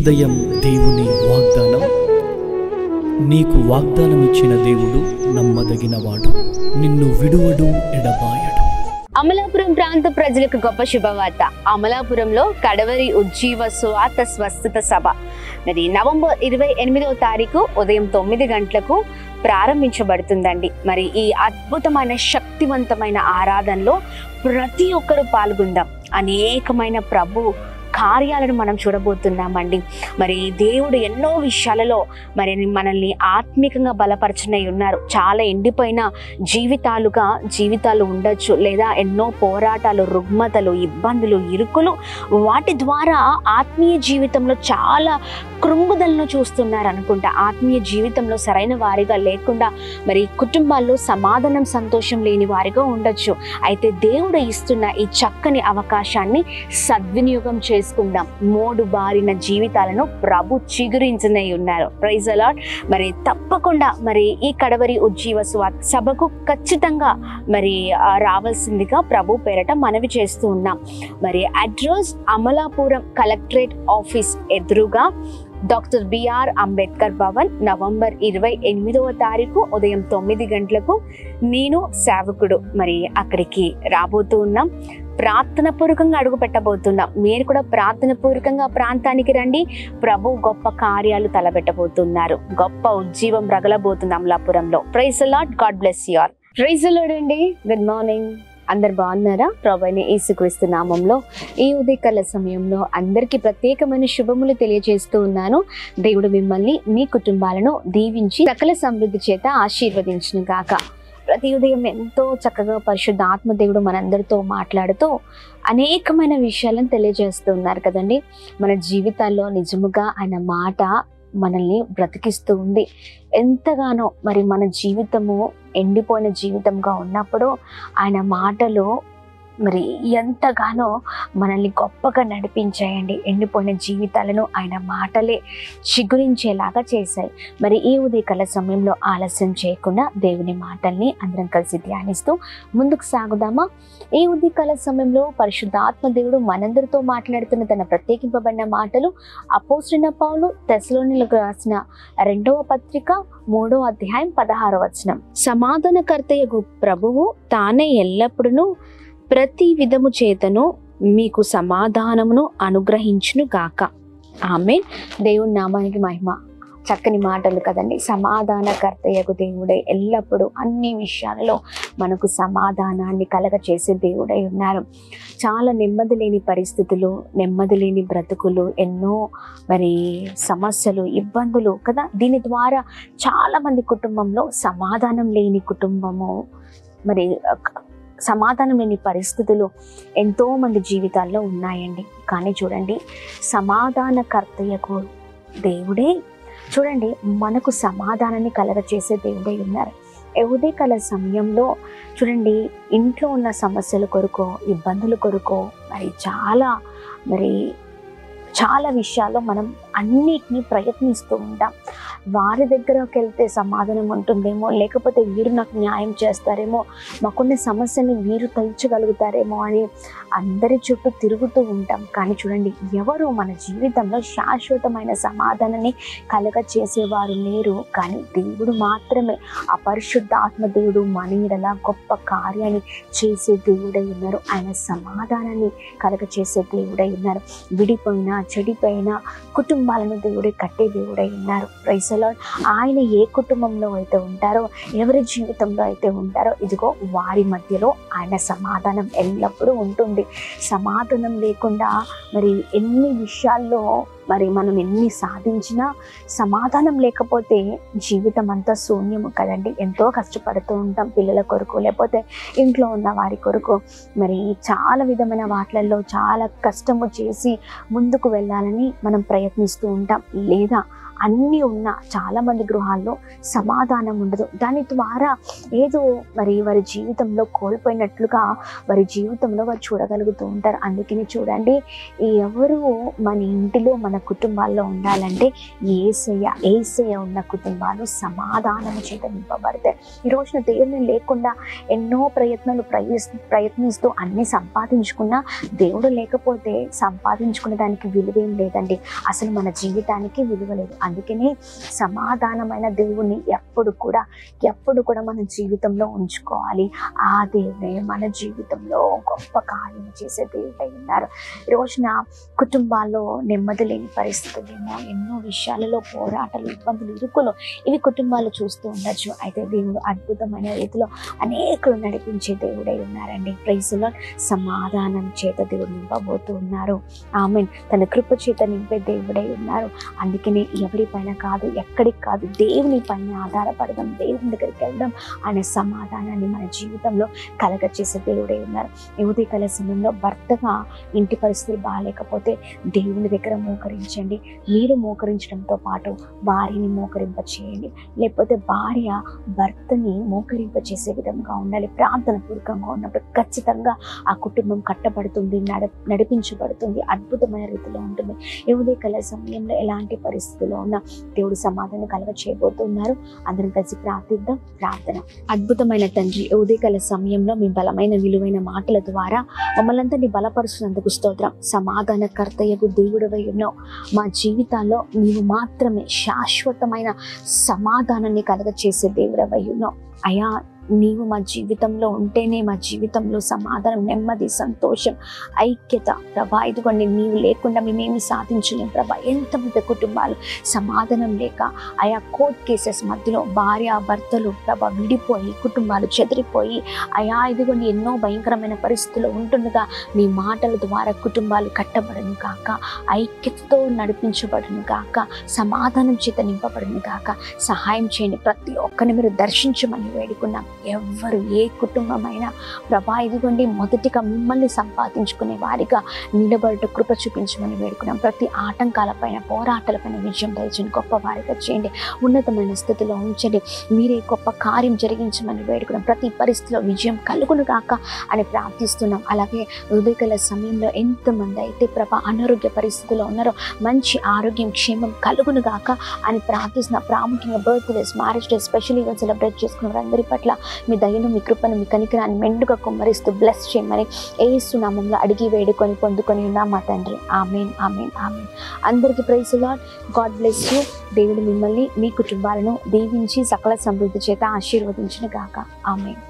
ఉదయం దేవుని వాగ్దానం. నీకు వాగ్దానం ఇచ్చిన దేవుడు నమ్మదగినవాడు, నిన్ను విడువడు, ఎడబాయడు. అమలాపురం ప్రాంత ప్రజలకు గొప్ప శుభవార్త. అమలాపురంలో కడవరి ఉజ్జీవ స్వార్థ స్వస్థత సభ మరి నవంబర్ 28వ తారీఖు ఉదయం 9 గంటలకు ప్రారంభించబడుతుందండి. మరి ఈ అద్భుతమైన శక్తివంతమైన ఆరాధనలో ప్రతి ఒక్కరూ పాల్గొందాం. అనేకమైన ప్రభు కార్యాలను మనం చూడబోతున్నామండి. మరి దేవుడు ఎన్నో విషయాలలో మరి మనల్ని ఆత్మికంగా బలపరచనై ఉన్నారు. చాలా ఎండిపోయిన జీవితాలు ఉండొచ్చు, లేదా ఎన్నో పోరాటాలు, రుగ్మతలు, ఇబ్బందులు, ఇరుకులు, వాటి ద్వారా ఆత్మీయ జీవితంలో చాలా కృంగుదలను చూస్తున్నారు అనుకుంటా. ఆత్మీయ జీవితంలో సరైన వారిగా లేకుండా మరి కుటుంబాల్లో సమాధానం, సంతోషం లేని వారిగా ఉండొచ్చు. అయితే దేవుడు ఇస్తున్న ఈ చక్కని అవకాశాన్ని సద్వినియోగం చేసుకుందాం. మోడు బారిన జీవితాలను ప్రభు చిగురించనై ఉన్నారు. Praise the Lord. మరి తప్పకుండా మరి ఈ కడవరి ఉజ్జీవ స్వార్థ సభకు ఖచ్చితంగా మరి రావాల్సిందిగా ప్రభు పేరట మనవి చేస్తూ ఉన్నాం. మరి అడ్రస్ అమలాపురం కలెక్టరేట్ ఆఫీస్ ఎదురుగా doctor BR Ambedkar Bhavan, November 28వ తారీఖు ఉదయం 9 గంటలకు నేను సేవకుడు మరి అక్కడికి రాబోతూ ఉన్నాం. ప్రార్థన పూర్వకంగా అడుగు పెట్టబోతున్నాం. మీరు కూడా ప్రార్థన పూర్వకంగా ప్రాంతానికి రండి. ప్రభు గొప్ప కార్యాలు తలబెట్టబోతున్నారు. గొప్ప ఉజ్జీవం రగలబోతుంది అమలాపురంలో. Praise the lord. God bless you all. Praise the lord అండి. Good morning. అందరు బాగున్నారా? ప్రభువైన యేసుక్రీస్తు నామంలో ఈ ఉదయకాల సమయంలో అందరికీ ప్రత్యేకమైన శుభములు తెలియజేస్తూ ఉన్నాను. దేవుడు మిమ్మల్ని, మీ కుటుంబాలను దీవించి సకల సమృద్ధి చేత ఆశీర్వదించును గాక. ప్రతి ఉదయం ఎంతో చక్కగా పరిశుద్ధ ఆత్మదేవుడు మనందరితో మాట్లాడుతూ అనేకమైన విషయాలను తెలియజేస్తూ ఉన్నారు కదండి. మన జీవితాల్లో నిజముగా ఆయన మాట మనల్ని బ్రతికిస్తూ ఉంది. ఎంతగానో మరి మన జీవితము ఎండిపోయిన జీవితంగా ఉన్నప్పుడు ఆయన మాటలు మరి ఎంతగానో మనల్ని గొప్పగా నడిపించాయండి. ఎండిపోయిన జీవితాలను ఆయన మాటలే చిగురించేలాగా చేశాయి. మరి ఈ ఉదయకాల సమయంలో ఆలస్యం చేయకుండా దేవుని మాటల్ని అందరం కలిసి ధ్యానిస్తూ ముందుకు సాగుదామా? ఈ ఉదయకాల సమయంలో పరిశుద్ధాత్మ దేవుడు మనందరితో మాట్లాడుతున్న తన ప్రత్యేకింపబడిన మాటలు అపోస్తలుడైన పౌలు తెస్సలోనికీయులకు రాసిన 2వ పత్రిక 3వ అధ్యాయం 16వ వచనం. సమాధానకర్తయగు ప్రభువు తానే ఎల్లప్పుడూ ప్రతి విధము చేతను మీకు సమాధానమును అనుగ్రహించును గాక. ఆమేన్. దేవుని నామానికి మహిమ. చక్కని మాటలు కదండి. సమాధానకర్తయగు దేవుడై ఎల్లప్పుడూ అన్ని విషయాలలో మనకు సమాధానాన్ని కలగచేసే దేవుడై ఉన్నారు. చాలా నెమ్మది లేని పరిస్థితులు, నెమ్మది లేని బ్రతుకులు, ఎన్నో మరి సమస్యలు, ఇబ్బందులు కదా. దీని ద్వారా చాలామంది కుటుంబంలో సమాధానం లేని కుటుంబము, మరి సమాధానం లేని పరిస్థితులు ఎంతో మంది జీవితాల్లో ఉన్నాయండి. కానీ చూడండి, సమాధానకర్తయకు దేవుడే చూడండి మనకు సమాధానాన్ని కలగచేసే దేవుడే ఉన్నారు. ఉదయకాల సమయంలో చూడండి, ఇంట్లో ఉన్న సమస్యల కొరకు, ఇబ్బందుల కొరకు మరి చాలా విషయాల్లో మనం అన్నిటినీ ప్రయత్నిస్తూ ఉంటాం. వారి దగ్గరకు వెళ్తే సమాధానం ఉంటుందేమో, లేకపోతే వీరు నాకు న్యాయం చేస్తారేమో, మాకున్న సమస్యని వీరు తీర్చగలుగుతారేమో అని అందరి చుట్టూ తిరుగుతూ ఉంటాం. కానీ చూడండి, ఎవరు మన జీవితంలో శాశ్వతమైన సమాధానాన్ని కలగచేసేవారు లేరు. కానీ దేవుడు మాత్రమే, ఆ పరిశుద్ధ ఆత్మదేవుడు మన ఎడల గొప్ప కార్యాన్ని చేసే దేవుడై ఉన్నారు. ఆయన సమాధానాన్ని కలగచేసే దేవుడై ఉన్నారు. విడిపోయినా చెడిపోయిన కుటుంబాలను దేవుడే కట్టే దేవుడై ఉన్నారు. Praise the Lord. ఆయన ఏ కుటుంబంలో అయితే ఉంటారో, ఎవరి జీవితంలో అయితే ఉంటారో, ఇదిగో వారి మధ్యలో ఆయన సమాధానం ఎల్లప్పుడూ ఉంటుంది. సమాధానం లేకుండా మరి ఎన్ని విషయాల్లో మరి మనం ఎన్ని సాధించినా సమాధానం లేకపోతే జీవితం అంతా శూన్యము కదండి. ఎంతో కష్టపడుతూ ఉంటాం పిల్లల కొరకు, లేకపోతే ఇంట్లో ఉన్న వారి కొరకు. మరి చాలా విధమైన వాటిలలో చాలా కష్టము చేసి ముందుకు వెళ్ళాలని మనం ప్రయత్నిస్తూ ఉంటాం. లేదా అన్నీ ఉన్నా చాలామంది గృహాల్లో సమాధానం ఉండదు. దాని ద్వారా ఏదో మరి వారి జీవితంలో కోల్పోయినట్లుగా వారి జీవితంలో వారు చూడగలుగుతూ ఉంటారు. అందుకని చూడండి, ఎవరు మన ఇంటిలో మన కుటుంబాల్లో ఉండాలంటే యేసయ్య ఉన్న కుటుంబాలు సమాధానం చేత నింపబడతాయి. ఈ రోజున దేవుని లేకుండా ఎన్నో ప్రయత్నిస్తూ అన్ని సంపాదించుకున్నా దేవుడు లేకపోతే సంపాదించుకునే దానికి విలువేం లేదండి. అసలు మన జీవితానికి విలువ లేదు. అందుకనే సమాధానమైన దేవుణ్ణి ఎప్పుడు కూడా మన జీవితంలో ఉంచుకోవాలి. ఆ దేవుడే మన జీవితంలో గొప్ప కార్యం చేసే దేవుడై ఉన్నారు. ఈ రోజున కుటుంబాల్లో నెమ్మది లేని పరిస్థితులేమో, ఎన్నో విషయాలలో పోరాటాలు, ఇబ్బందులు, ఇరుకులు ఇవి కుటుంబాలు చూస్తూ ఉండొచ్చు. అయితే దేవుడు అద్భుతమైన రీతిలో అనేకులు నడిపించే దేవుడై ఉన్నారండి. Praise the Lord. సమాధానం చేత దేవుడు నింపబోతూ ఉన్నారు. ఆమేన్. తన కృప చేత నింపే దేవుడై ఉన్నారు. అందుకనే ఎవరిపైన కాదు, ఎక్కడికి కాదు, దేవుని పైన ఆధారపడదాం, దేవుని దగ్గరికి వెళ్దాం అనే సమాధానాన్ని మన జీవితంలో కలగచేసే దేవుడై ఉన్నారు. ఈ ఉదయకాల సమయంలో భర్తగా ఇంటి పరిస్థితులు బాగాలేకపోతే దేవుని దగ్గర మోకరించండి. మీరు మోకరించడంతో పాటు భార్యని మోకరింప చేయండి. లేకపోతే భార్య భర్తని మోకరింప చేసే విధంగా ఉండాలి. ప్రార్థన పూర్వకంగా ఉన్నప్పుడు ఖచ్చితంగా ఆ కుటుంబం కట్టబడుతుంది, నడిపించబడుతుంది, అద్భుతమైన రీతిలో ఉంటుంది. ఈ ఉదయకాల సమయంలో ఎలాంటి పరిస్థితుల్లో ఉన్న దేవుడు సమాధానం కలగ చేయబోతున్నారు. అందరం కలిసి ప్రార్థిద్దాం. ప్రార్థన. అద్భుతమైన తండ్రి, ఉదయకాల సమయంలో మీ బలమైన విలువైన మాటల ద్వారా మమ్మల్ని అందరినీ బలపరుస్తున్నందుకు స్తోత్రం. సమాధానకర్తయ్యకు దేవుడవై ఉన్నావు. మా జీవితాల్లో నీవు మాత్రమే శాశ్వతమైన సమాధానాన్ని కలగచేసే దేవుడవై ఉన్నావు. అయా, నీవు మా జీవితంలో ఉంటేనే మా జీవితంలో సమాధానం, నెమ్మది, సంతోషం, ఐక్యత. ప్రభా, ఇదిగోండి, నీవు లేకుండా మేమేమి సాధించలేం ప్రభా. ఎంతమంది కుటుంబాలు సమాధానం లేక ఆయా కోర్ట్ కేసెస్ మధ్యలో భార్య భర్తలు ప్రభా విడిపోయి, కుటుంబాలు చెదిరిపోయి, అయా ఇదిగోండి ఎన్నో భయంకరమైన పరిస్థితుల్లో ఉంటుండగా మీ మాటల ద్వారా కుటుంబాలు కట్టబడను కాక, ఐక్యతతో నడిపించబడను కాక, సమాధానం చేత నింపబడను కాక సహాయం చేయండి. ప్రతి ఒక్కరిని మీరు దర్శించమని వేడుకున్నాం. ఎవరు ఏ కుటుంబమైనా ప్రభా ఇదిగోండి మొదటిగా మిమ్మల్ని సంపాదించుకునే వారిగా నిలబడట కృప చూపించమని వేడుకున్నాం. ప్రతి ఆటంకాలపైన, పోరాటాలపైన విజయం దయచేయండి. గొప్ప వారిగా చేయండి. ఉన్నతమైన స్థితిలో ఉంచండి. మీరే గొప్ప కార్యం జరిగించమని వేడుకున్నాం. ప్రతి పరిస్థితిలో విజయం కలుగును కాక అని ప్రార్థిస్తున్నాం. అలాగే ఉదయకాల సమయంలో ఎంతమంది అయితే ప్రభా అనారోగ్య పరిస్థితిలో ఉన్నారో మంచి ఆరోగ్యం, క్షేమం కలుగును గాక అని ప్రార్థిస్తున్న. ప్రాముఖ్యంగా birthdays, marriage days, special events celebrate చేసుకున్న వారందరి పట్ల మీ దయను, మీ కృపను, మీ కనికరాన్ని మెండుగా కుమ్మరిస్తూ బ్లెస్ చేయమని యేసు నామములో అడిగి వేడుకొని పొందుకొని ఉన్నాం మా తండ్రి. ఆమేన్, ఆమేన్, ఆమేన్. అందరికీ praise the lord. God bless you. దేవుడు మిమ్మల్ని, మీ కుటుంబాలను దీవించి సకల సమృద్ధి చేత ఆశీర్వదించును గాక. ఆమేన్.